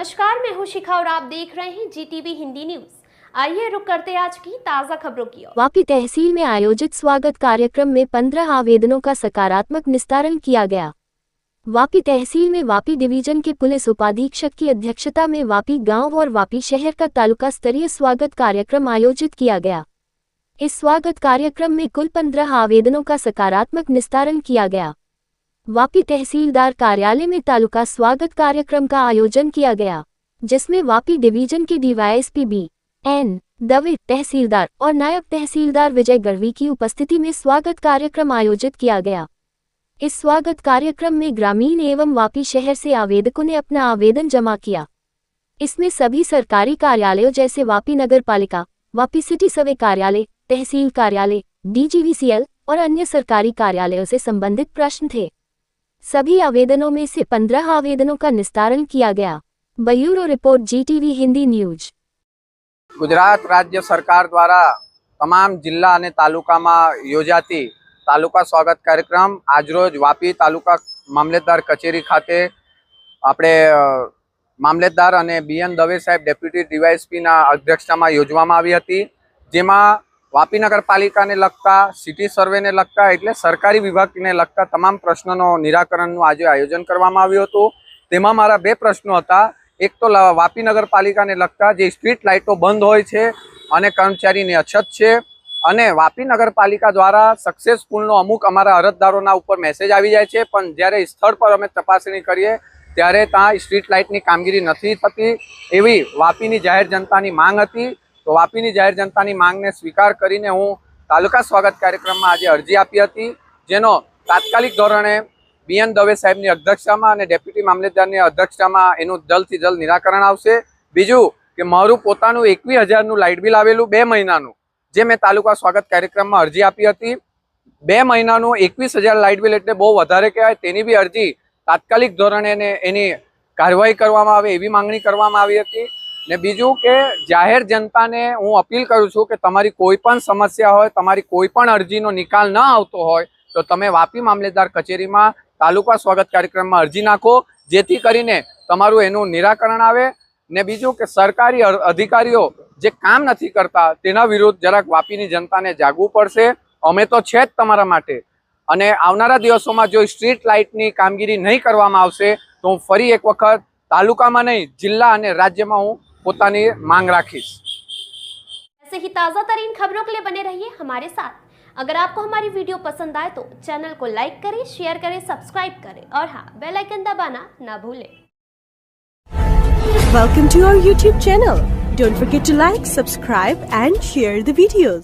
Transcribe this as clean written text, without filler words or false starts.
नमस्कार, मैं हूं शिखा और आप देख रहे हैं जीटीवी हिंदी न्यूज। आइए रुक करते हैं आज की ताजा खबरों की ओर। वापी तहसील में आयोजित स्वागत कार्यक्रम में 15 आवेदनों का सकारात्मक निस्तारण किया गया। वापी तहसील में वापी डिवीजन के पुलिस उपाधीक्षक की अध्यक्षता में वापी गांव और वापी शहर का तालुका स्तरीय स्वागत कार्यक्रम आयोजित किया गया। इस स्वागत कार्यक्रम में कुल 15 आवेदनों का सकारात्मक निस्तारण किया गया। वापी तहसीलदार कार्यालय में तालुका स्वागत कार्यक्रम का आयोजन किया गया, जिसमें वापी डिवीजन के डीवाईएसपी बी.एन. दवे, तहसीलदार और नायब तहसीलदार विजय गढ़वी की उपस्थिति में स्वागत कार्यक्रम आयोजित किया गया। इस स्वागत कार्यक्रम में ग्रामीण एवं वापी शहर से आवेदकों ने अपना आवेदन जमा किया। इसमें सभी सरकारी कार्यालयों जैसे वापी नगर पालिका, वापी सिटी सर्वे कार्यालय, तहसील कार्यालय, DGVCL और अन्य सरकारी कार्यालयों से संबंधित प्रश्न थे। सभी आवेदनों में से 15 आवेदनों का निस्तारण किया गया। Bureau report GTV Hindi news. Gujarat राज्य सरकार द्वारा तमाम जिल्ला અને તાલુકામાં યોજાતી તાલુકા સ્વાગત કાર્યક્રમ આજરોજ વાપી તાલુકા મામલેદાર કચેરી ખાતે આપણે મામલેદાર અને B.N. દવે સાહેબ ડેપ્યુટી DYSPના અધ્યક્ષતામાં યોજવામાં આવી હતી, જેમાં વાપી નગરપાલિકાને લગતા, સિટી સર્વેને લગતા એટલે સરકારી વિભાગને લગતા તમામ પ્રશ્નોનો નિરાકરણનું આજે આયોજન કરવામાં આવ્યું હતું। તેમાં મારા બે પ્રશ્નો હતા। એક તો વાપી નગરપાલિકાને લગતા જે સ્ટ્રીટ લાઇટો બંધ હોય છે અને કર્મચારીની અછત છે, અને વાપી નગરપાલિકા દ્વારા સક્સેસફુલનો અમુક અમારા અરજદારોના ઉપર મેસેજ આવી જાય છે, પણ જ્યારે સ્થળ પર અમે તપાસણી કરીએ ત્યારે ત્યાં સ્ટ્રીટ લાઇટની કામગીરી નથી થતી એવી વાપીની જાહેર જનતાની માંગ હતી। તો વાપીની જાહેર જનતાની માંગને સ્વીકાર કરીને હું તાલુકા સ્વાગત કાર્યક્રમમાં આજે અરજી આપી હતી, જેનો તાત્કાલિક ધોરણે B.N. દવે સાહેબની અધ્યક્ષતામાં અને ડેપ્યુટી મામલેદારની અધ્યક્ષતામાં એનું જલ્દથી જલ્દ નિરાકરણ આવશે। બીજું કે મારું પોતાનું 21,000નું લાઇટ બિલ આવેલું 2 મહિનાનું, જે મેં તાલુકા સ્વાગત કાર્યક્રમમાં અરજી આપી હતી। 2 મહિનાનું 21,000 લાઇટ બિલ એટલે બહુ વધારે કહેવાય। તેની બી અરજી તાત્કાલિક ધોરણે એની કાર્યવાહી કરવામાં આવે એવી માંગણી કરવામાં આવી હતી। ને બીજું કે જાહેર જનતાને હું અપીલ કરું છું કે તમારી કોઈ પણ સમસ્યા હોય, તમારી કોઈ પણ અરજીનો નિકાલ ન આવતો હોય તો તમે વાપી મામલેદાર કચેરીમાં તાલુકા સ્વાગત કાર્યક્રમમાં અરજી નાખો, જેથી કરીને તમારું એનું નિરાકરણ આવે। ને બીજું કે સરકારી અધિકારીઓ જે કામ નથી કરતા તેના વિરુદ્ધ જરાક વાપીની જનતાને જાગવું પડશે। અમે તો છે જ તમારા માટે, અને આવનારા દિવસોમાં જો સ્ટ્રીટ લાઇટની કામગીરી નહીં કરવામાં આવશે તો હું ફરી એક વખત તાલુકામાં નહીં જિલ્લા અને રાજ્યમાં હું પોતાની मांग राखीश। ऐसे ही ताजा तरीन खबरों के लिए बने रहिए हमारे साथ। अगर आपको हमारी वीडियो पसंद आए तो चैनल को लाइक करें, शेयर करें, सब्सक्राइब करें और हाँ, बेल आइकन दबाना ना भूलें। Welcome to our YouTube channel. Don't forget to like, subscribe and share the videos.